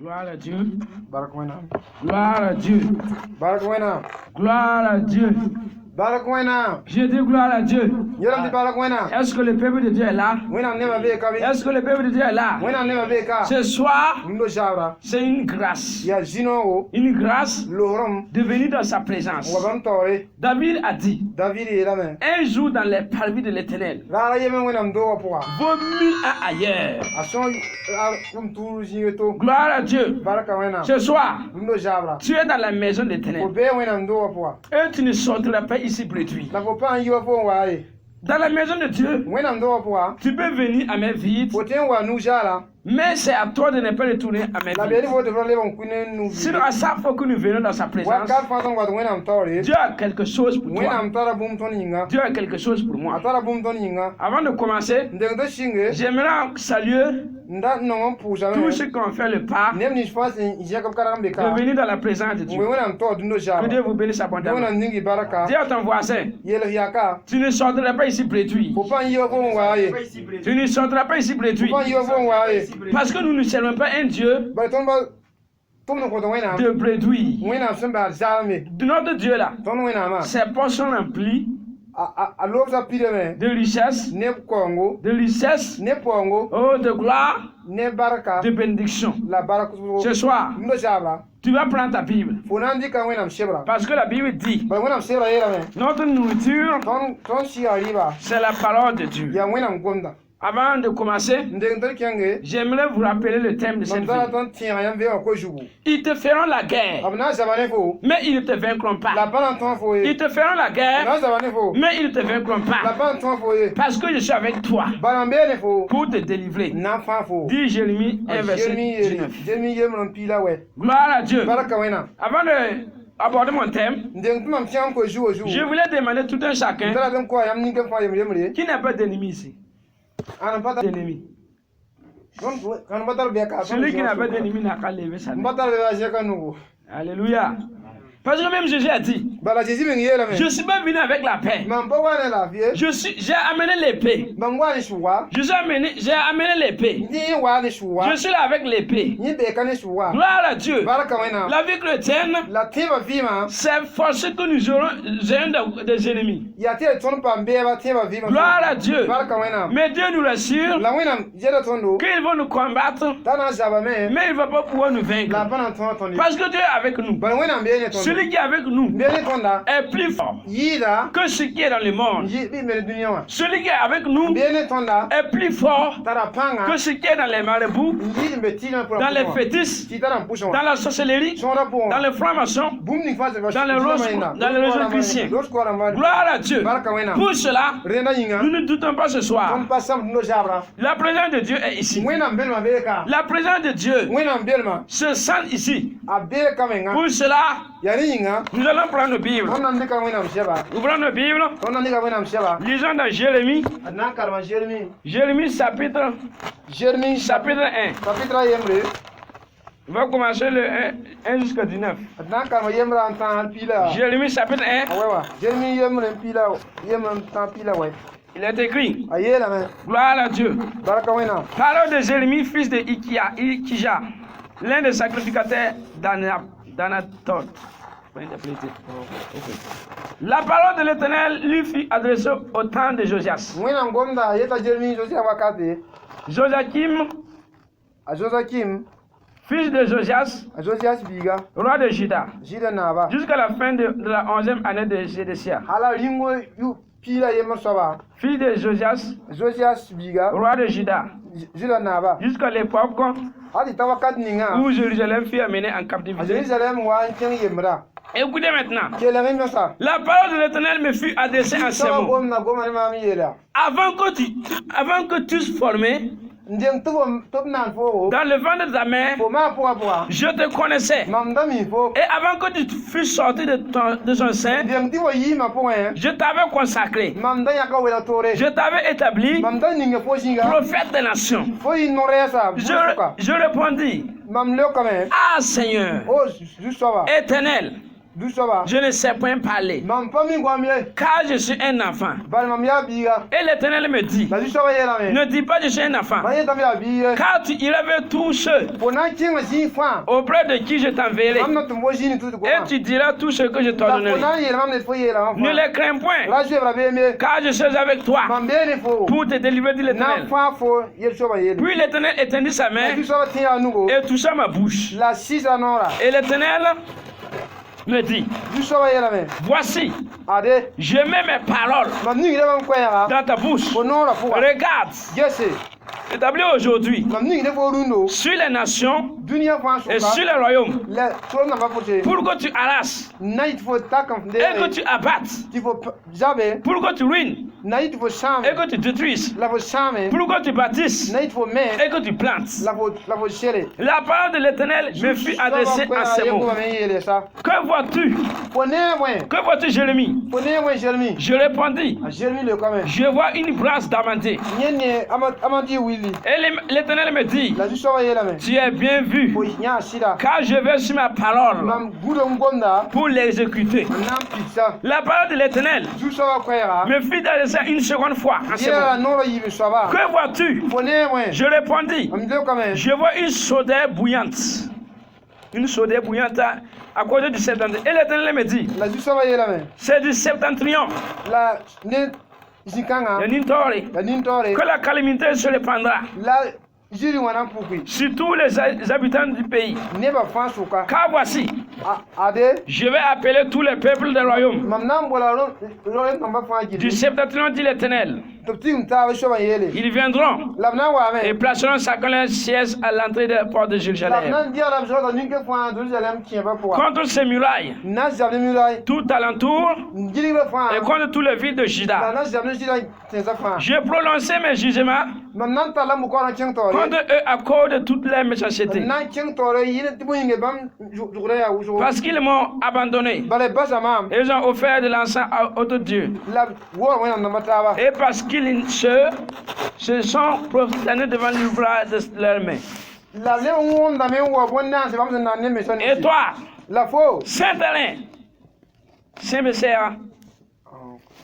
Gloire à Dieu. Barakwena. Gloire à Dieu. Barakwena. Gloire à Dieu. Barakwena. Je dis gloire à Dieu. Yelam di barakwena. Est-ce que le peuple de Dieu est là? Wena nema be kabi. Est-ce que le peuple de Dieu est là? Wena nema be ka. Ce soir, Ndo jabra. c'est une grâce. Ya jino Une grâce lohrom de venir dans sa présence. wabam tore. David a dit, David yelame. un jour dans les parvis de l'Éternel Rara yemen wena ndo wapoa. vaut mille ans ailleurs. Ason turu jingeto. Gloire à Dieu. Baraka wena. Ce soir, Ndo jabra. tu es dans la maison de l'Éternel. Obe wena ndo wapoa. Et tu ne sortiras pas ici bréduit. Na ko pan yo fo wae. Dans la maison de Dieu, Wena ndo wapoa. tu peux venir à mes vides, Poten wa nu jala. mais c'est à toi de ne pas retourner à mes La vides. beri vo devra le bon kunen nu. Sinon, à chaque fois que nous venons dans sa Wa présence, ka fa ton wa wena mtore. Dieu a quelque chose pour Wena toi. mtara bum ton yinga. Dieu a quelque chose pour moi. Atara bum ton yinga. Avant de commencer, Ndeng shinge. j'aimerais saluer Nda non puja tous ceux qui ont fait le pas Nem ni fas Jacob Karambe de ka. venir dans la présence de Dieu. We wena mto dundo Que jaba. Dieu vous bénisse abondamment. Wena ningi baraka. Dis à ton voisin, Yele yaka. tu ne sortiras pas ici bréduit. Faut pas yo fo wae. Tu ne sortiras pas ici bréduit. Faut pas yo fo wae. Parce que nous ne servons pas un Dieu Ba ton ba ton no ko ton wena. de bréduit. Wena semba jalme. Notre Dieu là, Ton wena ma. ses poches sont remplies A lobza pide me. de richesses, Ne kongo. de richesses, Ne pongo. oh, de gloire, Ne baraka. de bénédiction. La baraka. Ce soir, Dundo jaba. tu vas prendre ta Bible. Faut nandi ka wena mshebra. Parce que la Bible dit, Ba wena mshebra yela me. notre nourriture, Ton shi arriba. c'est la parole de Dieu. Ya wena mgonda. Avant de commencer, Ndeng tel kenge. j'aimerais vous rappeler le thème de cette Mandala vie. ton tien yan ve ko jubu. Ils te feront la guerre, Abna zabane fo. mais ils ne te vaincront La pas. balan ton fo. Ils te feront la guerre, Na zabane fo. mais ils ne te vaincront La pas. balan ton fo. Parce que je suis avec toi Balan bene fo. pour te délivrer. Na fa fo. Dit Jérémie 1, verset 19. Jemi yem pila we. Gloire à Dieu. Baraka wena. Avant d'aborder mon thème, Ndeng tum tiam ko ju oju. je voulais demander tout un chacun Ndala dem ko yam ninge fa yem yemre. qui n'a pas d'ennemi ici. Ana pata. D'ennemi. Non kan batal be ka. Celui qui n'a pas d'ennemi n'a qu'à lever sa main. Batal be ba je kan nugo. Alléluia. Parce que même Jésus a dit, Bala jesi ben yela me. je ne suis pas venu avec la paix. Man bo wane la vie. J'ai amené l'épée. Man wane shuwa. J'ai amené l'épée. Ni wane shuwa. Je suis là avec l'épée. Ni be kan shuwa. Gloire à Dieu. Baraka wena. La vie chrétienne, La tiba vima. c'est forcé que nous aurons des ennemis. Ya te ton pa mbeba tiba vima. Gloire à Dieu. Baraka wena. Mais Dieu nous rassure La wena jeda tondo. qu'ils vont nous combattre, Tana jaba me. mais il ne va pas pouvoir nous La vaincre. bana ton ton. Parce que Dieu est avec nous. Bala wena mbene ton. Celui qui est avec nous Mbene tonda. est plus fort Yida. que ce qui est dans le monde. Yi bi mbene dunia wa. Celui qui est avec nous Mbene tonda. est plus fort Tara panga. que ce qui est dans les marabouts, Yi mbeti pour dans les fétiches, Ti tara mpusho. dans la sorcellerie, Sona pour. dans les francs-maçons. Boum ni face va. Dans les réseaux chrétiens. Gloire à Dieu. Baraka wena. Pour cela, Rena yinga. nous ne doutons pas ce Ton soir. pasam no jabra. La présence de Dieu est ici. Wena mbelma beka. La présence de Dieu Wena mbelma. se sent ici. Abe kamenga. Pour cela, Yari yinga. nous allons prendre nos Bibles. On nan dika wena msheba. Ouvrons nos Bibles. On nan dika wena msheba. Lisons dans Jérémie. Adnan karma Jérémie. Jérémie chapitre 1. Chapitre yemre. On va commencer le 1 jusqu'à 19. Adnan karma yemra antan alpila. Jérémie chapitre 1. Awewa. Jérémie yemre pila. Yemra antan pila we. Il est écrit. Ayela me. Gloire à Dieu. Baraka wena. Parole de Jérémie, fils de Ikija, l'un des sacrificateurs d'Anatot. La parole de l'Éternel lui fut adressée au temps de Josias. Wena ngomda yeta Jérémie Josia wakati. Joachim, A Joachim. fils de Josias, A Josias biga. roi de Juda, Jida naba. jusqu'à la fin de la 11e année de Sédécia. Hala ringo yu pila yemra soba. Fils de Josias, Josias biga. roi de Juda, Jida naba. jusqu'à l'époque Hadi tawakat ninga. où Jérusalem fut amenée en A captivité. Jérusalem wa nteng yemra. Écoutez maintenant. Kela ngin sa. La parole de l'Éternel me fut adressée en ces Sama mots. gomna goma ni mami yela. Avant que tu sois formé Ndeng tuwam topnan fo. dans le ventre de ta mère, Fo ma po po. je te connaissais. Mamda mi fo. Et avant que tu fusses sorti de son sein, Ndeng tiwa yi ma po en. je t'avais consacré. Mamda yaka wela tore. Je t'avais établi Mamda ninga fo singa. prophète des nations. Fo yi noresa. Je répondis, Mam le kame. ah Seigneur, Oh juste soba. éternel, Du soba. Je ne sais point parler, Mam pa mi gwam ye. car je suis un enfant. Bal mam ya biga. Et l'Éternel me dit, La du soba ye la me. ne dis pas je suis un enfant, Ma ye tam ya biga. car tu iras vers tous ceux Pona king si fa. auprès de qui je t'enverrai, Mam na tumbo jini tu ko. et tu diras tout ce que je La t'ordonnerai. pona ye mam ne fo ye la. Ne les crains point, La je bra be me. car je suis avec toi Mam be ne fo. pour te délivrer de Na l'Éternel. fa fo ye soba ye. Puis l'Éternel étendit sa La main du soba tiya nugo. et toucha ma bouche. La sisa nora. Et l'Éternel me dit, Du soba ye la me. voici, Ade. je mets mes paroles Mam ni ngi mam ko ya. dans ta bouche. Bonora fo. Regarde, Yese. établi aujourd'hui Mam ni ngi fo rundo. sur les nations Dunia fa et soba. sur les royaumes, La so na ba fote. pour que tu arrases Night fo takam de. et que tu abattes, Il faut jamais. pour que tu ruines Night faut chame. et que tu détruises, La faut chame. pour que tu bâtisses Night faut mais. et que tu plantes. La faut chérer. La parole de l'Éternel me fut adressée à ces mots. Que vois-tu? Que vois-tu, Jérémie? Jérémie. Je répondis, Jérémie le quand même. je vois une brasse d'amandé. Nyene amandi Willy. Et l'Éternel me dit, La du soba yela me. tu es bien vu, Faut nya sida. car je vais sur ma parole Mam gudo ngonda. pour l'exécuter. Nam pizza. La parole de l'Éternel Du soba kwera. me fut adressée une seconde fois à ces Yela mots. no la yibe soba. Que vois-tu? Faut ne. Je répondis, Amde quand même. je vois une soudure bouillante. Une soudure bouillante à côté du septentrion. Et l'Éternel me dit, La du soba yela me. c'est du septentrion, La ne zikanga. le Nintori, La nintore. que la calamité se répandra La jiri wana pukui. sur tous les habitants du pays. Neba fa suka. Car voici, Ade. je vais appeler tous les peuples des royaumes. Mam nam bola ron namba fa Du jiri. septentrion, dit l'Éternel. Toptim ta ba soba yele. Ils viendront Labna wa et me. placeront chacun leur siège à l'entrée de la porte de Jérusalem. Labna dia la zo da ninke fa Jerusalem qui ba pour. Contre ces murailles, Na zabne mulai. tout alentour, Ngiri ba fa. et contre toutes les villes de La Juda. na zabne jira tenza fa. J'ai prononcé mes jugements Mam nan ta la mu ko na cheng tore. contre eux à cause de toute leur méchanceté. Na cheng tore yine tibu inge bam jure ya ujo. Parce qu'ils m'ont abandonné. Bale basa mam. Ils ont offert de l'encens à autre Dieu. La wo wena namba ta ba. Et parce qu'ils se sont prosternés devant l'ouvrage de leurs mains. La le wonda me wo bonna se bam na ne me son. Et toi, La fo. Saint-Alain, Saint-Bécéa,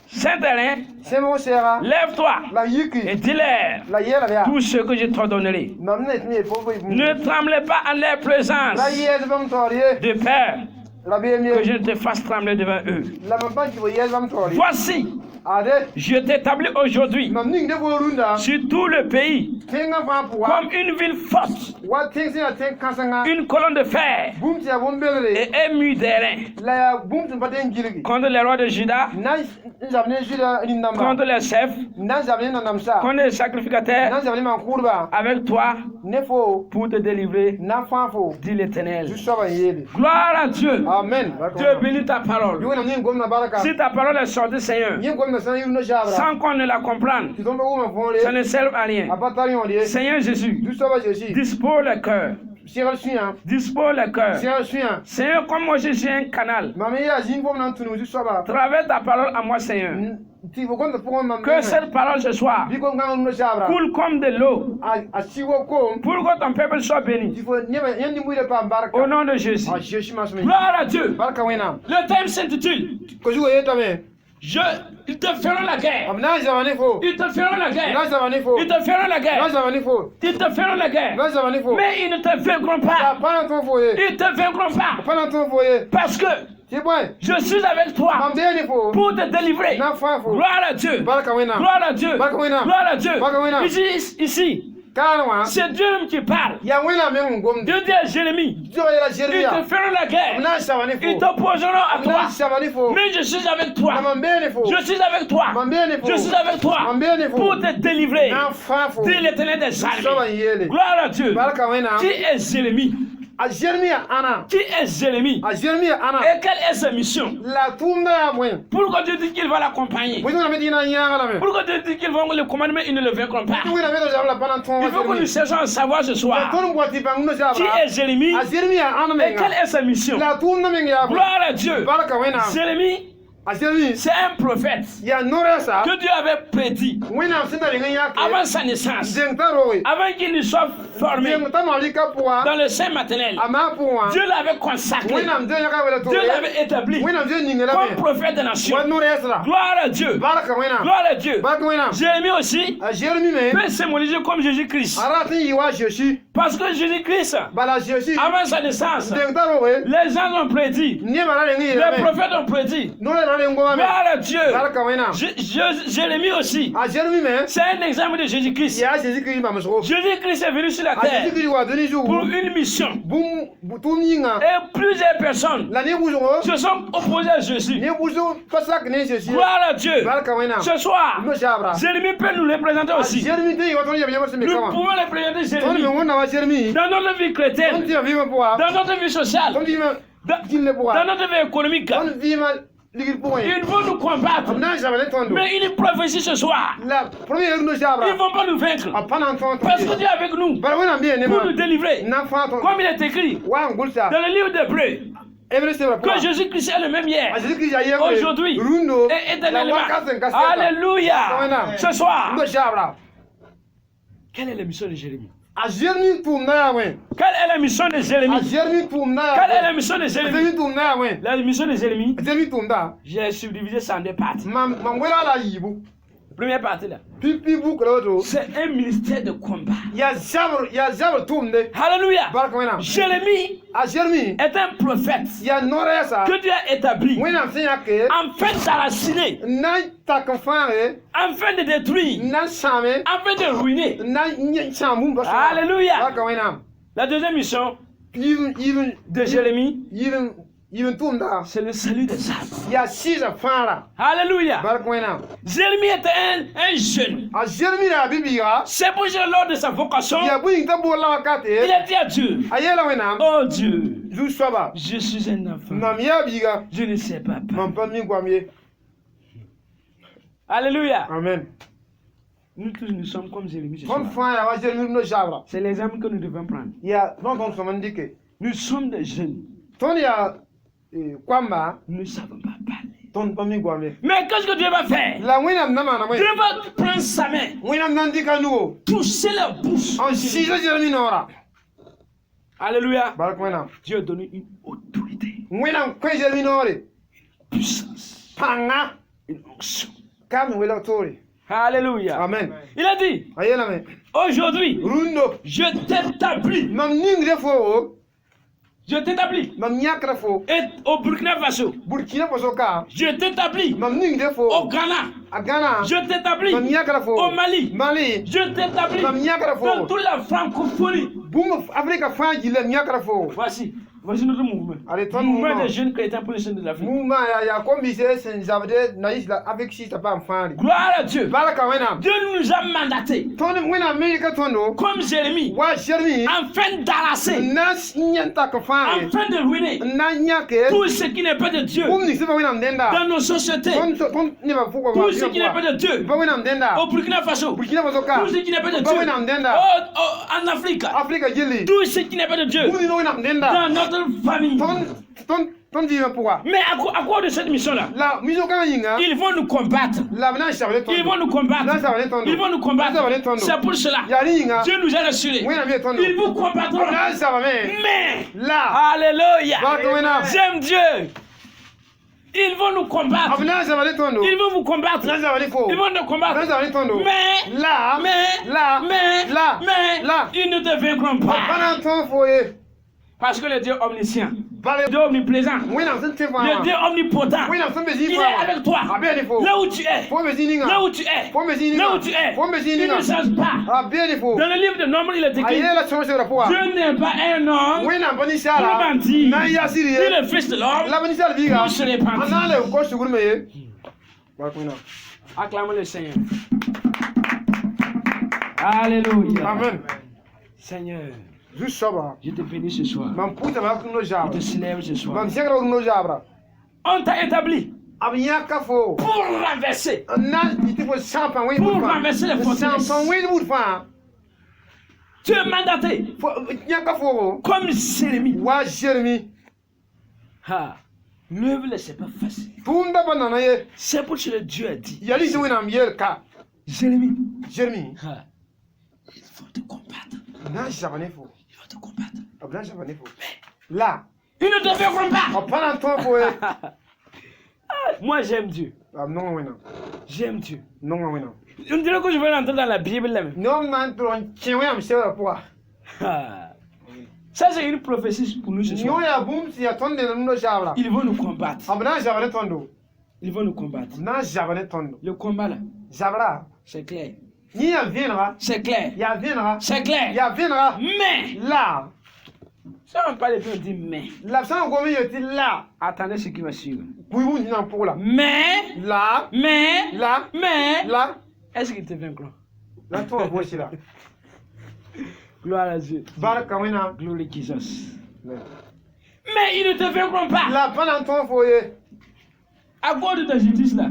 Saint-Alain, C'est mon sera. lève-toi La yiki. et dis-leur La yela ya. tout ce que je te donnerai. Mam ne ni po po. Ne tremblez pas en leur présence La yela bam tore. de peur La be mi. que je te fasse trembler devant eux. La mampa qui voyait bam tore. Voici, Ade. je t'établis aujourd'hui Mam ning de borunda. sur tout le pays Tenga fa pour. comme une ville forte, What things in a ten kansanga. une colonne de fer Boom tia bom belere. et un mur d'airain La ya boom tu paten giligi. contre les rois de Juda, Na zabne jira ni namba. contre les chefs, Na zabne na namsa. contre les sacrificateurs, Na zabne man kurba. avec toi Ne fo. pour te délivrer, Na fa fo. dit l'Éternel. Tu soba yele. Gloire à Dieu. Amen. Dieu bénit ta parole. Yo na ni gom na baraka. Si ta parole est sortie, Seigneur, Ni gom na san yu no jabra. sans qu'on ne la comprenne, Tu tombe où ma fon ça le. ne sert à rien. Abatari on le. Seigneur Jésus, Tu soba Jésus. dispose le cœur. Sira suya. Dispose le cœur. Sira suya. Seigneur, comme moi je suis un canal, Mame ya zin fom nan tunu tu soba. travers ta parole à moi, Seigneur. Ti bo kon pour mam. Que cette parole ce soir Bi ko ngan no jabra. coule comme de l'eau A siwo ko. pour que ton peuple soit béni. Il faut yandi mouille pa baraka. Au nom de Jésus. Ah Jésus masme. Gloire à Dieu. Baraka wena. Le thème s'intitule Ko jugo yeta me. Ils te feront la guerre. Amna zamane fo. Ils te feront la Na guerre. zamane fo. Ils te feront la Na guerre. zamane fo. Ils te feront la guerre. Na zamane fo. Mais ils ne te vaincront Ya pas. pana ton foye. Ils te vaincront pas. Pana ton foye. Parce que Ti boy. je suis avec toi Mam de ni fo. pour te délivrer. Na fa fo. Gloire à Dieu. Baraka wena. Gloire à Dieu. Baraka wena. Gloire à Dieu. Baraka wena. Ici, Kalwa. c'est Dieu qui parle. Ya wena me ngom. Dieu dit à Jérémie, Dieu ya ils Jérémia. te feront la guerre. Na zamane Ils fo. t'opposeront à toi. Na zamane fo. Mais je suis avec toi. Mam be ni fo. Je suis avec toi. Mam be ni fo. Je suis avec toi Mam be ni fo. pour te délivrer. Na fa fo. Dit l'Éternel des Soba armées. yele. Gloire à Dieu. Baraka wena. Qui est Jérémie? A Jérémia ana. Qui est Jérémie? A Jérémia ana. Et quelle est sa mission? La tumba ya mwen. Pourquoi Dieu dit qu'il va l'accompagner? Bozo na medina nyanga la me. Pourquoi Dieu dit qu'ils vont le commander mais ils ne le vaincront pas? Tu na medo jabla pana ton. Il faut que nous cherchions à savoir ce soir. Ton boiti bang no Qui jabla. est Jérémie? A Jérémia ana Et menga. quelle est sa mission? La tumba menga ya. Gloire à Dieu. Baraka wena. Jérémie A Jérémie. c'est un prophète Ya nora sa. que Dieu avait prédit Wina senda linga ya. avant sa naissance, Zengta rowe. avant qu'il ne soit formé Zengta malika pour. dans le sein maternel. Ama pour. Dieu l'avait consacré, Wina mde ya ka wala to. Dieu l'avait établi Wina mde ningela comme me. prophète de nation. Wa nora sa. Gloire à Dieu. Baraka wina. Gloire à Dieu. Baraka wina. Jérémie aussi A Jérémie me. peut symboliser comme Jésus-Christ. Arati yiwa Jésus. Parce que Jésus-Christ, Bala Jésus. avant sa naissance, Zengta rowe. les gens ont prédit, Ni bala lingi les ya me. prophètes ont prédit. Nora na lengo me. Gloire à Dieu. Baraka wina. Jérémie aussi, A Jérémie me. c'est un exemple de Jésus-Christ. Ya Jésus Christ ma mso. Jésus-Christ est venu sur la A Jésus terre Christ wa deni jour. pour une mission. Boum butum yinga. Et plusieurs personnes La ni buzo. se sont opposées à Jésus. Ni buzo pasak ne Jésus. Gloire à Dieu. Baraka wina. Ce soir, No jabra. Jérémie peut nous les présenter aussi. Jérémie te yoto ya biyama se me Nous kama. pouvons les présenter Ton me Jérémie wona wa Jérémie. dans notre vie Ton chrétienne, ti vima poa. dans notre vie sociale, Ton vima dans, dinne poa. dans notre vie économique. Ton vima ligir poa. Ils vont nous combattre. Amna jabale tondo. Mais une prophétie ce soir, La première no jabra. ils ne vont pas nous vaincre. Apana ton. Parce que Dieu est avec nous Bara wona bien ne pour nous ma. délivrer. Na fa ton. Comme il est écrit Wa ngulsa. dans le livre d'Hébreux, Ebre se poa. que Jésus-Christ est le même hier, A Jésus Christ ya yembe. aujourd'hui Rundo. et éternellement. La waka sen kasa. Alléluia. Ce soir, No jabra. quelle est la mission de Jérémie? A Jérémie tum na ya wen. Quelle est la mission de A Jérémie? Jérémie tum na Quelle est ya. la mission de Jérémie? Jérémie tum na ya wen. La mission de Jérémie, Jérémie tum da. j'ai subdivisé ça en deux parties. Mam wela la yibu. Première partie là, Pipi bu kro. c'est un ministère de combat. Ya jabr tum de. Alléluia. Baraka wena. Jérémie A Jérémie. est un prophète Ya nora sa. que Dieu a établi Wena mse ya ke. afin d'arraciner, Na takafare. afin de détruire, Na shame. afin de ruiner. Na shamu ba. Alléluia. Baraka wena. La deuxième mission Even de Jérémie, even tum da. c'est le salut des âmes. Ya sisa fara. Alléluia. Baraka wena. Jérémie était un jeune. A Jérémie la bibiga. C'est pour ça, lors de sa vocation, Ya bu inta bo la il kate. a dit à Dieu, Ayela wena. oh Dieu, Ju swaba. je suis un enfant. Mam ya biga. Je ne sais pas. Mam pa mi kwamye. Alléluia. Amen. Nous tous, nous sommes comme Jérémie ce Kon soir. fa ya wa Jérémie no jabra. C'est l'examen que nous devons prendre. Ya non ton somandike. Nous sommes des jeunes. Ton ya kwamba. Nous ne savons pas parler. Ton pa mi kwamye. Mais qu'est-ce que Dieu va faire? La wina nama na Dieu mwe. va prendre sa main, Wina nandika nuo. toucher la bouche. En sisa Jérémie nora. Alléluia. Barak wina. Dieu a donné une autorité, Wina kwen Jérémie nore. puissance, Panga. une onction. Kam wela tori. Alléluia. Amen. Il a dit, Ayela me. aujourd'hui, Rundo. je t'établis. Mam ningre fo. Je t'établis. Mam nyakra fo. Et au Burkina Faso, Burkina Faso ka. je t'établis. Mam ningre Au fo. Ghana, A Ghana. je t'établis. Mam nyakra fo. Au Mali, Mali. je t'établis. Mam nyakra Dans fo. toute la francophonie. Boum Afrika fa jile nyakra fo. Voici notre mouvement. Allez, toi, Mouvement mouvement. des jeunes chrétiens pour les jeunes de l'Afrique. Mouvement ya kombise sen zabde na isla avec si pas enfant. Gloire à Dieu. Baraka wena. Dieu nous a mandatés, Ton wena Amerika tono. comme Jérémie, Wa Jérémie. afin d'arraser, Nas nyanta ka fa. afin de ruiner Na nyake. tout ce qui n'est pas de Dieu Boum ni se ba wena mdenda. dans nos sociétés. Ton ni ba fuko ba. Tout ce qui n'est pas de Dieu Ba wena mdenda. au Burkina Faso. Burkina Faso ka. Tout ce qui n'est pas de Ba wena Dieu mdenda. en Afrique. Afrika jili. Tout ce qui n'est pas de Dieu Boum ni wena mdenda. dans notre famille. Ton vivre pourquoi? Mais à cause de cette mission-là, La mission quand yinga. ils vont nous combattre. La bana chabale ton. Ils vont nous combattre. Ils vont nous combattre. C'est pour cela. Yari yinga. Dieu nous a rassurés. Wena bien ton. Ils vous combattront. La chabale. Mais, La. alléluia, Baraka j'aime Dieu. Ils vont nous combattre. Abna chabale ton. Ils vont vous combattre. La chabale fo. Ils vont nous combattre. La chabale ton. Mais, La. ils ne te vaincront pas. Bana ton foye. Parce que le Dieu omniscient, Bale. le Dieu omniprésent, Wena sente fa. le Dieu omnipotent, Wena sente bezi il fa. est avec toi. Abia fo. Là où tu es. Fo bezi ninga. Là où tu es. Fo bezi ninga. Là où tu es. Fo bezi Il ninga. ne change pas. Abia fo. Dans le livre de Nombre, il est écrit, Ayela chama se rapport. Dieu n'est pas un homme Wena bani pour sala. mentir. Na ya Ni siri. le fils de l'homme La bani sala biga. pour se repentir. Anale ko shugul me. Baraka. Acclamons le Seigneur. Alléluia. Amen. Seigneur, Juste saba. je te bénis ce soir. Mam puta ma kuno Je jabra. te célèbre ce soir. Mam sekra kuno jabra. On t'a établi Abinya kafo. pour renverser. Na iti fo champan wi Pour bud fa. renverser les forteresses. Champan wi bud fa. Tu es mandaté Fo nya kafo. comme Jérémie. Wa Jérémie. Ah. l'œuvre là, c'est pas facile. Tunda ba nana ye. C'est pour cela que Dieu a dit. Yali si wena miel ka. Jérémie, Jeremy. ah, il faut te combattre. Na jabane fo. Il faut te combattre. Abna jabane fo. Là. Il ne te fait combattre. O pana ton fo ye. Moi, j'aime Dieu. Non wena. J'aime Dieu. Non wena. On dirait que je vais rentrer dans la Bible là même. Non nan tron chewe am se la poa. Ah. Ça, c'est une prophétie pour nous ce Nyo soir. ya bum si ya tonde no jabla. Ils vont nous combattre. Abna jabane tondo. Ils vont nous combattre. Na jabane tondo. Le combat là, Jabra. c'est clair. Ni ya vienra. C'est clair. Ya vienra. C'est clair. Ya vienra. Mais, Là. ça on parle plus, on dit mais. La sang gomi yoti là. Attendez ce qui va suivre. Kuibu nan pour là. Mais, Là. mais, Là. mais, Là. est-ce qu'il te vaincra? Là toi voici là. Gloire à Dieu. Baraka wena. Gloire à Jesus. Mais ils ne te vaincront pas. La pana ton foye. À cause de ta justice là,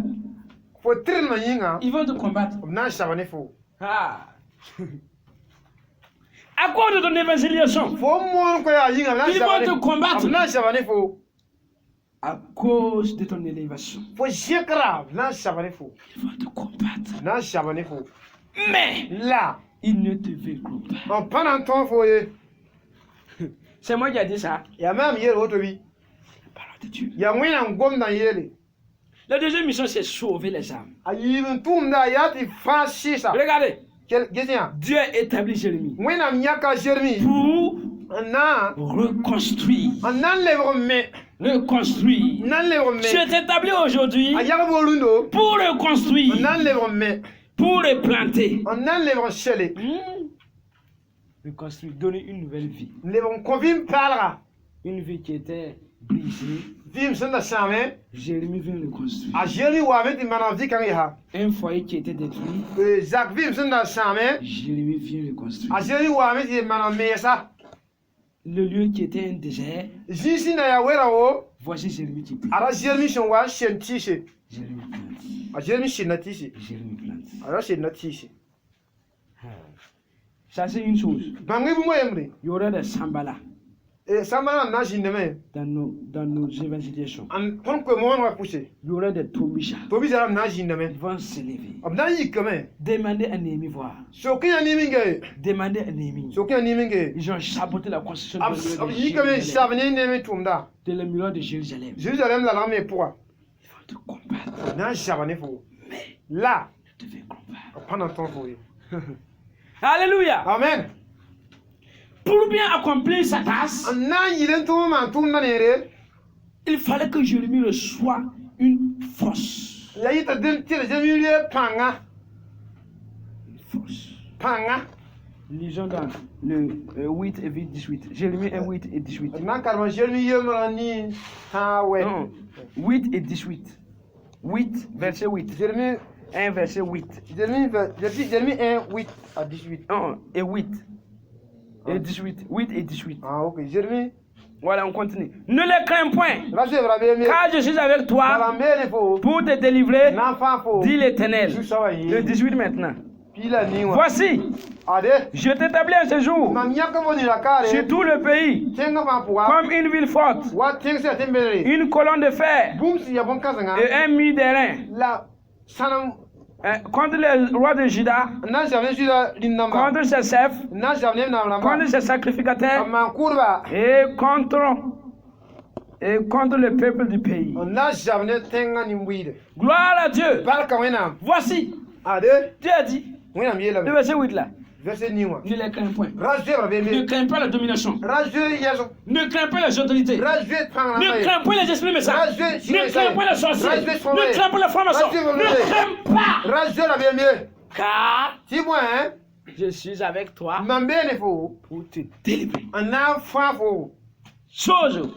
Fo trin ma yinga. ils vont te combattre. Na shabane fo. Ah. À cause de ton évangélisation, Fo mon ko ya yinga na ils vont shabane. te combattre. Na shabane fo. À cause de ton élévation, Fo jekra na shabane fo. ils vont te combattre. Na shabane fo. Mais Là. ils ne te vaincront pas. On pana ton foye. C'est moi qui ai dit ça. Ya mam yele otobi. La parole de Dieu. Ya wena ngom na yele. La deuxième mission, c'est sauver les âmes. Ayin tum da ya ti fa shisa. Regardez, Quel gesia. Dieu a établi Jérémie Wena myaka Jeremy. pour Na. reconstruire. Nan levre me. Reconstruire. Nan levre me. Tu es établi aujourd'hui Ayaga bolundo. pour reconstruire, Nan levre me. pour replanter. Nan levre shele. Reconstruire, donner une nouvelle vie. Levre kovim palra. Une vie qui était brisée. Vim senda chame. Jérémie vient reconstruire. A Jeremy wa veti manavdi kan ha. Un foyer qui était détruit. Jacques vim senda chame. Jérémie vient reconstruire. A Jeremy wa veti manamesa. Le lieu qui était un désert. Jisi na ya wera wo. Voici Jérémie qui plante. Ara Jeremy shon wa shentishe. Jérémie plante. A Jeremy shenatishi. Jérémie plante. Ara shenatishi. Ça, c'est une chose. Bangi bu mo yemre. Il y aura des sambala Samana na jindeme. dans nos évangélisations. An ton ko mo wa pousse. Il y aura des tomisha. To bi jara na jindeme. Ils vont s'élever. Abna yikame. Demander à Néhémie voir. Soki ya niminge. Demander à Néhémie. Soki ya niminge. Ils ont saboté la construction Ab yikame shavne ne tumda. de la muraille de Jérusalem. Jérusalem la lame pour. Ils vont te combattre. Na shavane fo. Mais Là. ils ne te vaincront pas. Pendant ton fo. Alléluia. Amen. Pour bien accomplir sa tâche, Na yilen to man tum na nere. il fallait que Jérémie reçoive une force. La yita dem tire jamilie panga. Une force. Panga. Lisons dans le 8 et 18. Jérémie 1, 8 et 18. Na karma Jeremy yemra ni ha we. Non, 8 et 18. 8, verset 8. Jeremy 1, verset 8. Jeremy 1 8 à 18. 1 et 8. Et 18. 8 et 18. Ah OK, Jeremy. Voilà, on continue. Ne les crains point, La chèvre bien car je suis avec toi la mbele fo. pour te délivrer, Na fa fo. dit l'Éternel. Ju sawa yi. Le 18 maintenant. Pila ni wa. Voici, Ade. je t'établis un séjour Na myaka boni la kare. sur tout le pays, Tenga fa pour. comme une ville forte, Wa tengse tembele. une colonne de fer Boum si ya bon kazanga. et un mur d'airain La sanam contre les rois de Juda, na javne ju la linamba. contre ses chefs, Na javne na lamba. contre ses sacrificateurs Ma kurba. et contre le peuple du pays. Na javne tenga ni mbwide. Gloire à Dieu. Barka wena. Voici, Ade. Dieu a dit, Wena miela. le verset 8 là, Verset ni wa. ne les crains point. Rajwe bra bien Ne bien. crains pas la domination. Rajwe yaso. Ne crains pas les autorités. Rajwe prend la Ne main. crains pas les esprits méchants. Ne crains pas les sorciers. Ne crains pas les francs-maçons. Ne crains pas. Rajwe la bien bien. Car Ti moi hein. je suis avec toi Mambene fo. pour te délivrer. Ana fa fo. Chose.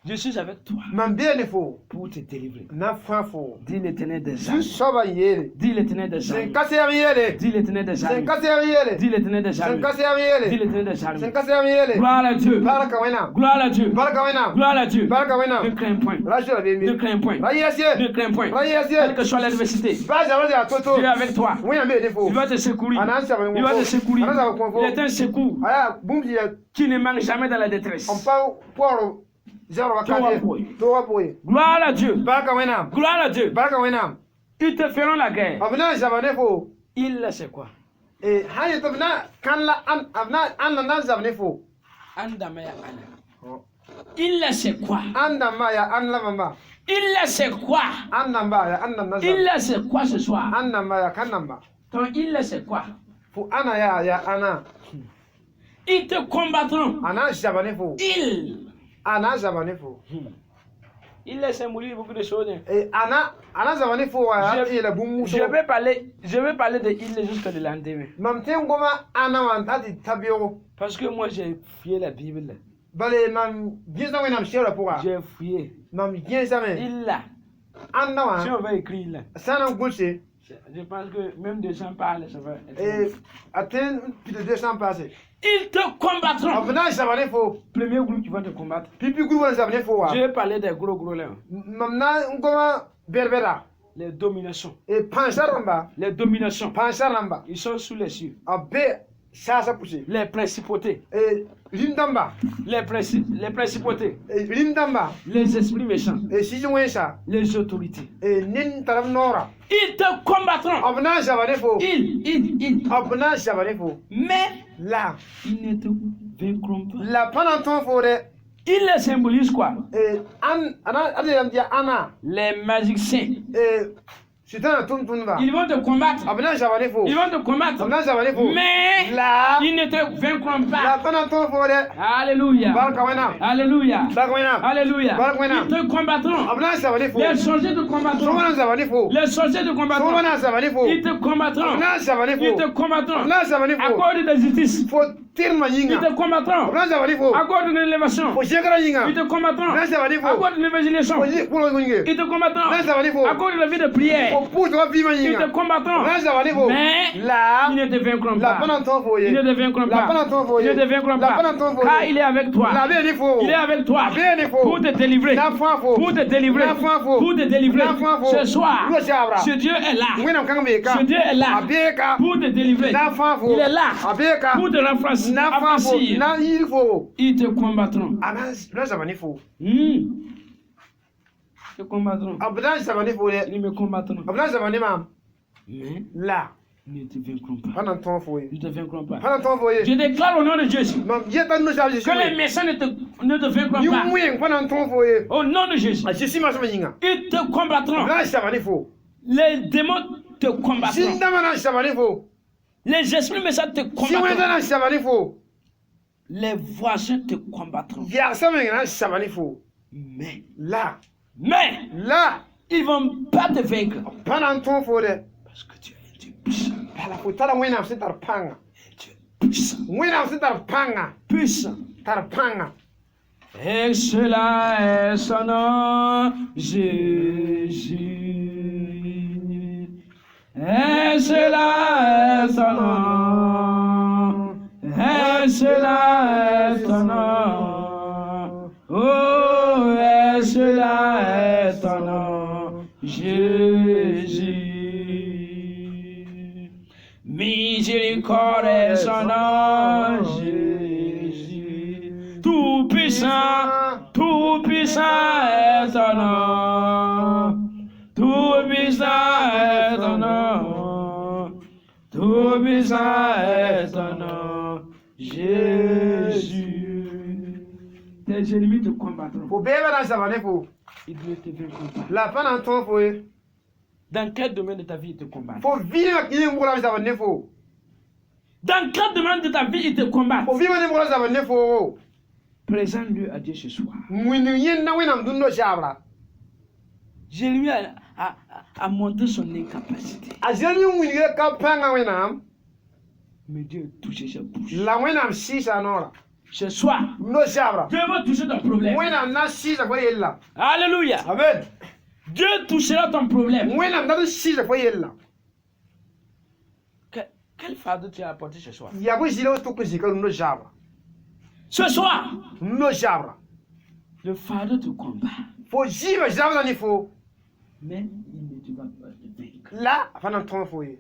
Je suis avec toi Mambene fo. pour te délivrer. Na fa fo. Dis l'Éternel des Ju armées. soba yele. Dis l'Éternel des Sen armées. kase yele. Dis l'Éternel des Sen armées. kase yele. Dis l'Éternel des Sen armées. kase Dis yele. l'Éternel des Sen armées. kase yele. Gloire à Dieu. Baraka wena. Gloire à Dieu. Baraka wena. Gloire à Dieu. Baraka wena. Ne crains point. Rajwe la bien Ne bien. crains point. Rayi Ne yasie. crains point. Rayi Quelle yasie. que soit l'adversité, Ba ja ya toto. Dieu est avec toi. Wena be defo. Il va te secourir. Ana sa ba Il va te secourir. Ana sa ba Il est un secours Aya bumbi ya qui ne manque jamais dans la détresse. on pa pour Zaro Toi, wakati. boy. Toi boy. Gloire à Dieu. Baraka wenam. Gloire à Dieu. Baraka wenam. Ils te feront la guerre. Abna zabane fo. Il c'est quoi? Eh haye to bna kan la an abna an nan zabane fo. Andama ya ana. Il c'est quoi? Anda ma ya an la mama. Il c'est quoi? Anda ma ya an nan nazab. Il c'est quoi ce soir? Anda ma ya kan namba. Ton il c'est quoi? Fo ana ya ana. Ils te combattront. Ana zabane fo. Ana zabane fo. Il symbolise beaucoup de choses. Eh ana zabane fo wa ya la bumu so. Je vais parler de il jusqu'à le lendemain. Mamten goma ana wan tati tabio. Parce que moi j'ai fouillé la Bible. Bale mam bien ça wenam shera pour. J'ai fouillé. Mam bien ça men. Il là. Anna Si wa. on va écrire là. Sana gulse. Je pense que même 200 parles, ça va Et être. atteint plus de 200 passés. Ils te combattront. Abna zabane fo. Premier groupe qui va te combattre. Pipi groupe zabane fo wa. Je vais parler des gros là. Mamna ngoma berbera. Les dominations. Et pansaramba. Les dominations. Pansaramba. Ils sont sous les cieux. Abe sasa poussé. Les principautés. Et lindamba. Les principautés. Et lindamba. Les esprits méchants. Et si ça. Les autorités. Et nin taram nora. Ils te combattront. Abna zabane fo. Ils. Abna zabane fo. Mais Là. ils ne te vaincront pas. La pananton fo de. Ils les symbolisent quoi? Et ana. Les magiciens. Et c'est un tuntunba. Ils vont te combattre. Abna zabane fo. Ils vont te combattre. Abna zabane fo. Mais La. ils ne te vaincront La pas. pananton fo de. Alléluia. Baraka wenam. Alléluia. Baraka wenam. Alléluia. Baraka wenam. Ils te combattront. Abna zabane fo. Les sorciers te combattront. Somana zabane fo. Les sorciers te combattront. Somana zabane fo. Ils te combattront. Abna zabane Ils te fo. combattront. Abna zabane À fo. cause de justice. Fo tirma Ils yinga. te combattront. Abna zabane fo. À cause de l'élévation. Fo shekara yinga. Ils te combattront. Abna zabane À fo. cause de l'évangélisation. Fo yikulo yinga. Ils te combattront. Abna zabane fo. À cause de la vie de prière. Fo puto wa bima Ils te yinga. combattront. Abna zabane fo. Mais La. ils ne te vaincront La pas. pananton fo ye. Ils ne te vaincront La pas. pananton fo Ils ye. ne te vaincront La pas. pananton fo Car ye. il est avec toi. La bene fo. Il est avec toi. Bene fo. Pour te délivrer. La foi fo. Pour te délivrer. La foi fo. Pour te délivrer. La foi fo. Ce soir, Lo chabra. ce Dieu est là. Ngwena kangambe ka. Ce Dieu est là. Abeka. Pour te délivrer. La foi fo. Il est là. Abeka. Pour te renforcer. Na foi fo. Na il fo. Ils te combattront. Abna zabane fo. Ils te combattront. Abna zabane fo ye. Ils me combattront. Abna zabane mam. Mais La. ils ne te vaincront pas. Pananton fo ye. Ils ne te vaincront pas. Pananton fo ye. Je déclare au nom de Jésus Mam yeta no sabje que les méchants ne te vaincront Ni pas. mwen pananton fo ye. Au nom de Jésus. A Jésus ma sama yinga. Ils te combattront. Abna zabane fo. Les démons te combattront. Sindama na zabane fo. Les esprits méchants te Si wenda combattront. na zabane fo. Les voisins te combattront. Ya sama na zabane fo. Mais La. La. ils vont pas te vaincre. Pananton fo de. Parce que tu es puissant. Pala fo tala wena se tar panga. Tu es puissant. Wena se tar panga. Puissant. Tar panga. Et cela est son nom, Jésus. Et cela est son nom. Et cela est son nom. Oh, et cela est ton nom, Jésus. Miséricorde est son nom, Jésus. Tout puissant est ton nom. Tout puissant est ton nom. Tout puissant est ton nom, Jésus. Tes ennemis te combattront. Fo beba na zabane fo. Ils ne te vaincront pas. La pananton fo ye. Dans quel domaine de ta vie ils te combattent? Fo vina kini ngula zabane fo. Dans quel domaine de ta vie ils te combattent? Fo vina ni ngula zabane fo. Présente-le à Dieu ce soir. Mwinu yen na wena mdundo shabra. Jérémie a montré son incapacité. A jeni mwinu ka panga wena. Mais Dieu a touché sa bouche. La wena sisa nora. Ce soir, No shabra. Dieu va toucher ton problème. Wena na sisa fo yella. Alléluia. Amen. Dieu touchera ton problème. Wena na sisa fo yella. Quel fardeau tu as apporté ce soir? Ya ko jilo to ko jikal no shabra. Ce soir, No shabra. le fardeau te combat. Fo jiba shabra ni fo. Mais il ne te va pas te vaincre. La pananton fo ye.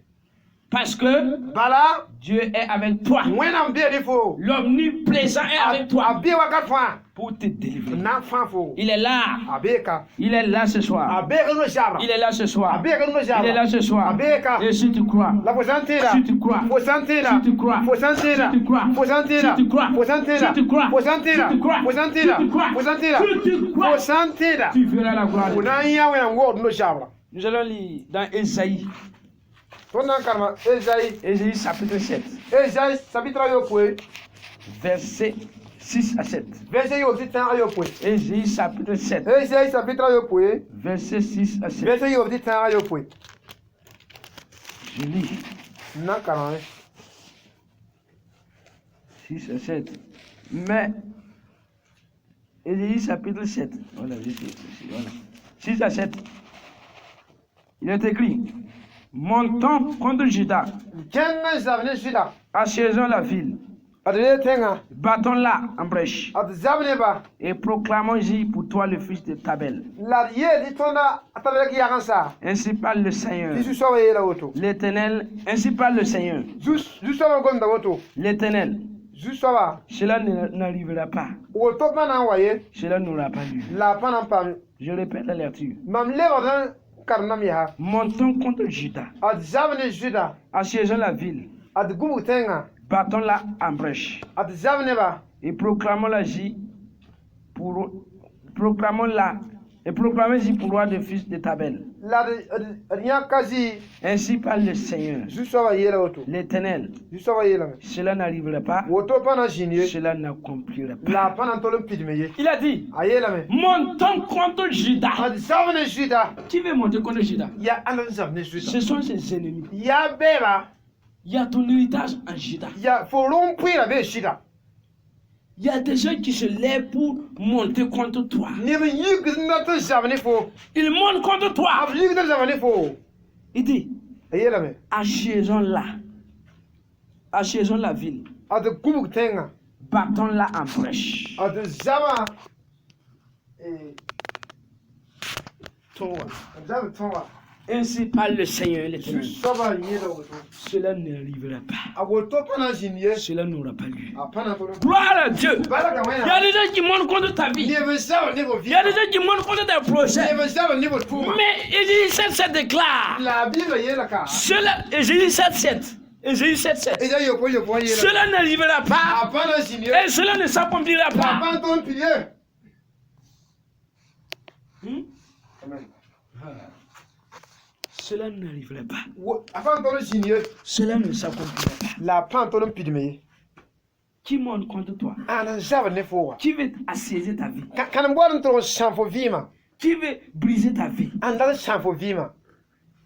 Parce que Bala, Dieu est avec toi. wena mbie di fo. L'omniprésent est avec toi Abi wakat fa. pour te délivrer. Na fa fo. Il est là. Abeka. Il est là ce soir. Abeka no jabra. Il est là ce soir. Abeka no jabra. Il est là ce soir. Abeka. Et si tu crois, La faut sentir là. si tu crois, Faut sentir là. si tu crois, Faut sentir là. si tu crois, Faut sentir là. si tu crois, Faut sentir là. si tu crois, Faut sentir là. si tu crois, Faut sentir si là. tu crois, Faut sentir là. si tu crois, Faut sentir là. tu verras la gloire de Dieu. Una ya wena ngod no jabra. Nous allons lire dans Ésaïe, Tona karma Ésaïe chapitre 7, Esaïe sabitra yo pwe. versets 6 à 7. Verset yo titan yo pwe. Ésaïe chapitre 7, Esaïe sabitra yo pwe. versets 6 à 7. Verset yo titan yo pwe. Je lis Na karma. 6 à 7. Mais, Ésaïe chapitre 7, voilà, voilà. 6 à 7. Il est écrit, montons contre Juda, Kenna zabne shida. assiégeons la ville, Adele tenga. battons-la en brèche, Ad zabne ba. et proclamons-y pour toi le fils de Tabel. La ye di tonda atabele ki yakansa. Ainsi parle le Seigneur, Disu sawa ye la woto. l'Éternel, ainsi parle le Seigneur, Jus sawa gonda woto. l'Éternel, Jus sawa. cela n'arrivera pas, Woto mana waye. cela n'aura pas lieu. La panan pam. Je répète la lecture. Mam lewa dan karnam ya. Montons contre Juda, Ad zabne juda. assiégeons la ville, Ad gubu tenga. battons-la en brèche, Ad zabne ba. et proclamons-la-y pour roi de fils de Tabel. La riya kazi. Ainsi parle le Seigneur, Jus sawa ye la woto. l'Éternel. Jus sawa ye la. Cela n'arrivera pas, Woto panan jinye. cela n'accomplira pas. La panan tolum pidme ye. Il a dit, Aye la me. montons contre Juda. Ad zabne juda. Qui veut monter contre Juda? Ya anan zabne juda. Ce sont ses ennemis. Ya beba. Il y a ton héritage en Juda. Ya forum pui la be shida. Il y a des gens qui se lèvent pour monter contre toi. Ne me yig na to zabne fo. Ils montent contre toi. Ab yig na zabne fo. Il dit, Aye la me. assiégeons-la. Assiégeons la ville. Ad gubu tenga. Battons-la en brèche. Ad zama. Tonwa. Zama tonwa. Ainsi parle le Seigneur l'Éternel. Jus sawa ye la woto. Cela n'arrivera pas. A woto panan jinye. Cela n'aura pas lieu. A panan tolum. Gloire à Dieu. Bala Il y kamena. a des gens qui montent contre ta vie. Ne me sawa ne bo Il vi. y a des gens qui montent contre tes projets. Ne me sawa ne bo tuma. Mais Ésaïe 7 déclare. La Bible ye la ka. Cela, Ésaïe 7. Ésaïe 7. Eja yo po ye la. Cela n'arrivera A pas. panan jinye. Et cela ne s'accomplira La pas. panan tolum pilier. Amen. Cela n'arrivera pas. Afan tolum jinye. Cela ne s'accomplira pas. La panan tolum pidme. Qui monte contre toi? Anan zabne fo. Qui veut assiéger ta vie? Kan mbwa ntoro sanfo vima. Qui veut briser ta vie? Andal sanfo vima.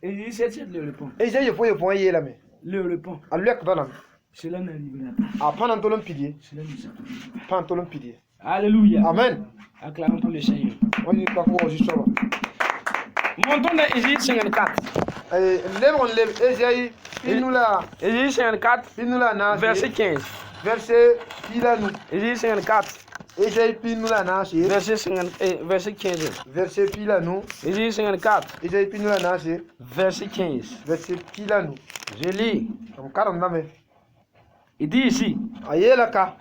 Ésaïe 7 le répond. Eja yo po ye la me. Le répond. Alek donam. Cela n'arrivera pas. A panan tolum pilier. Cela ne s'accomplira pas. Pan tolum pilier. Alléluia. Amen. Acclamons pour le Seigneur. On dit pas quoi juste ça. Montons dans Ésaïe 54. Lève on lève. Esaïe pinula. Ésaïe 54, Pinula na. verset 15. Verset pilanu. Ésaïe 54, Esaïe pinula na. verset 15. Verset pilanu. Ésaïe 54, Esaïe pinula na. verset 15. Verset pilanu. Je lis. Am karam na me. Il dit ici, Aye la ka.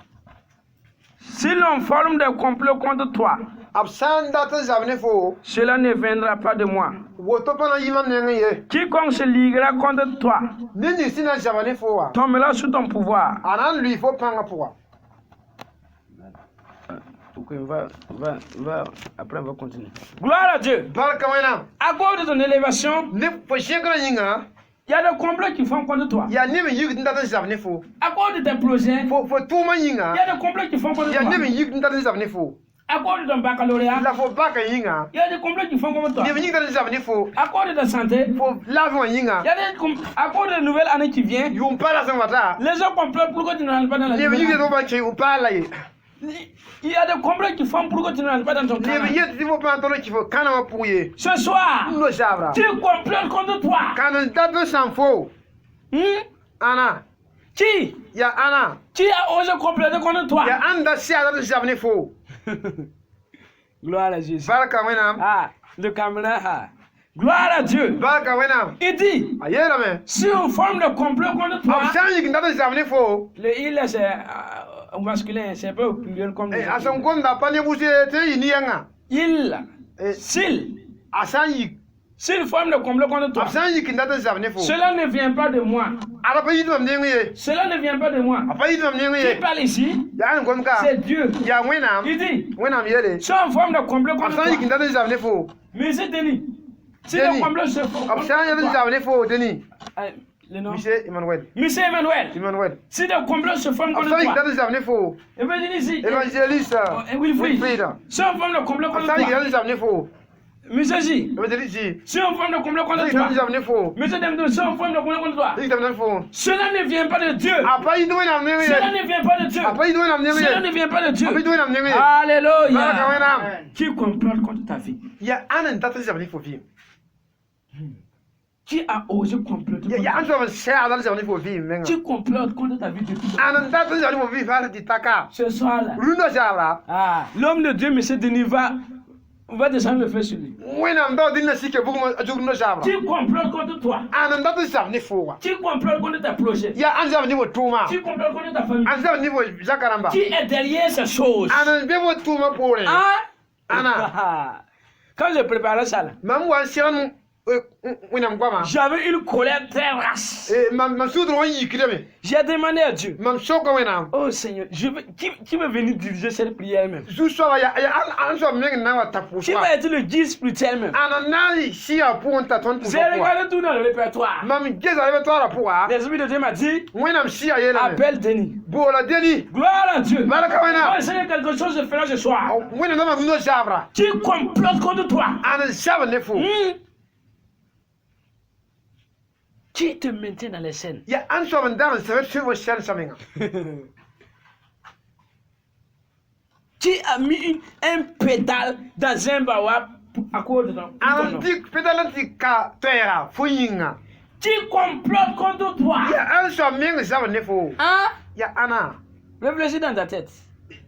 si l'on forme des complots contre toi, Absan datan zabne fo. cela ne viendra pas de moi. Woto pana yiman ne ye. Quiconque se liguera contre toi Nini sina zabne fo wa. tombera sous ton pouvoir. Anan lui faut panga pour. Ok, après on va continuer. Gloire à Dieu. Barka wena. À cause de ton élévation, Ne po shekra yinga. il y a des complots qui font contre toi. Ya ne me yig datan zabne fo. À cause de tes projets, Fo tuma il y yinga. a des complots qui font contre Ya ne toi. me yig datan zabne fo. À cause de ton baccalauréat, La fo baka yinga. il y a des complots qui font contre toi. Ne me yig datan zabne fo. À cause de ta santé, Fo lave yinga. il y a à cause de la nouvelle année qui vient, Yum pala san wata. les gens complotent pour que tu n'entres pas dans la Ne me nouvelle yig année. do ba che upala ye. Il y a des complots qui font pour que tu n'entres pas dans ton Ne me canal. yig tivo pa tono ki fo kana wa pouye. Ce soir, No sabra. tu complotes contre toi. Kana dato san fo. Ana. Qui Ya ana. a osé comploter contre toi? Ya anda sia datan zabne fo. Gloire à Jésus. Barka wena. Ah, le caméra, Gloire à Dieu. Barka wena. Il dit, Ayela me. si on forme de complot contre toi, Absan yik ndata zamne fo. le il c'est au masculin, c'est pas au pluriel comme Eh asan gonda pani buse te yini yanga. il, Eh asan yik. s'il forme de complot contre toi, Absan yik ndata zamne fo. cela ne vient pas de moi. Ala pa yidum nengi. Cela ne vient pas de moi. Apa yidum nengi. Qui parle ici, Ya an gomka. c'est Dieu. Ya wena. Il dit, Wena mi yele. si on forme de complot contre Absan yik toi, ndata zamne fo. mais c'est Denis. Si Denis. le complot se forme contre Absan yik toi, zamne fo Denis. le nom, Monsieur Emmanuel. Monsieur Emmanuel, Emmanuel. si le complot se forme contre Absan yik toi, ndata zamne fo. et bien ici, Évangéliste. Wilfried, si on forme de complot contre Absan yik toi, ndata zamne fo. Monsieur J, Évangéliste. si on forme de complot contre Absan yik ndata toi, zamne fo. Monsieur Demdo, si on forme de complot contre toi, Yik ndata fo. cela ne vient pas de Dieu. Apa yidum wena nengi. Cela ne vient pas de Dieu. Apa yidum wena nengi. Cela ne vient pas de Dieu. Apa yidum wena nengi. Alléluia. Baraka wena. Qui complote contre ta vie? Ya anan ndata zamne fo fi. Qui a osé comploter Ya contre an so share dal zamne fo fi menga. Qui complote contre ta vie depuis Anan ndata zamne fo fi fa di taka. ce soir-là? Runo jala. L'homme de Dieu, M. Denis, va descendre le feu sur lui. Wena ndo dinna sike buguma ajugno jabra. Qui complote contre toi? Anan ndata zamne fo wa. Qui complote contre ta projet? Ya an zamne fo tuma. Qui complote contre ta famille? An zamne fo zakaramba. Qui est derrière ces choses? Anan be fo tuma pore. Anna. Quand je préparais ça, là, Mam wa siran wena ngwama. j'avais une colère très race. Mam sudro yi kireme. J'ai demandé à Dieu, Mam soko wena. oh Seigneur, qui veut venir diriger cette prière même? Zu so ya an so menga na wa tapu. Qui va être le guide spirituel même? Anan na si a ponta ton J'ai regardé tout dans le répertoire. Mam geza le toi la poa. L'Esprit de Dieu m'a dit, Wena si a yela. appelle Denis. Bola deli. Gloire à Dieu. Baraka wena. Oh Seigneur, quelque chose se fera ce soir. Wena na ma no jabra. Qui complote contre toi? Anan shaba ne fo. Qui te maintient dans les scènes? Ya an so bandar se fait sur shan samenga. Qui a mis un pédale dans un bawa à cause de ton Anan nom? dik pedalanti ka toera fo yinga. Qui complote contre toi? Ya an so menga shaba ne fo. Hein? Ya ana. Réfléchis dans ta tête.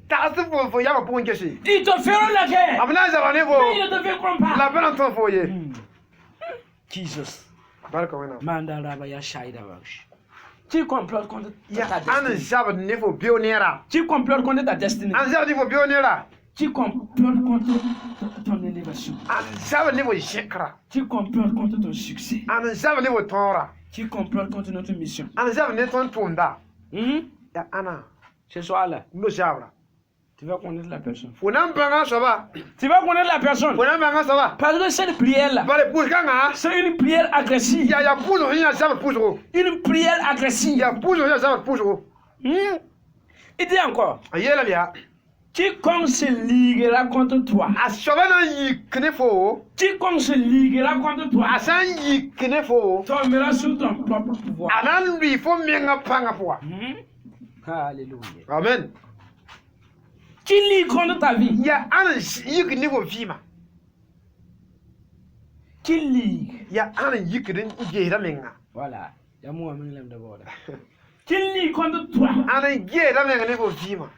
Ta se fo ya ba pon kesi. Ils te feront la guerre. Abna shaba ne fo. Mais ils ne te feront pas. La peine ton fo ye. Jesus. Baraka wena. Mandaraba ya shaida bash. Qui complote contre Ya ta anan destinée? shaba ne fo bionera. Qui complote contre ta destinée? An shaba ne fo bionera. Qui complote contre ton élévation? An shaba ne fo shekra. Qui complote contre ton succès? An shaba ne fo tora. Qui complote contre notre mission? An shaba ne ton tunda. Ya ana. Ce soir-là, No shabra. tu vas connaître la personne. Funan banga soba. Tu vas connaître la personne. Funan banga soba. Parce que cette prière-là, Bale puskanga. c'est une prière agressive. Ya puzo ya shaba puzo. Une prière agressive. Ya puzo ya shaba puzo. Il dit encore, Ayela bia. quiconque se liguera contre toi, Asoba na yi knefo. quiconque se liguera contre toi, Asan yi knefo. tombera sous ton propre pouvoir. Anan bi fo menga panga poa. Alléluia. Amen. Qui ligue contre ta vie? Ya anan yi knefo fima. Qui ligue? Ya anan yi kden gera menga. Voilà. Il y a moi-même d'abord. Qui ligue contre toi? Anan gera menga nefo fima.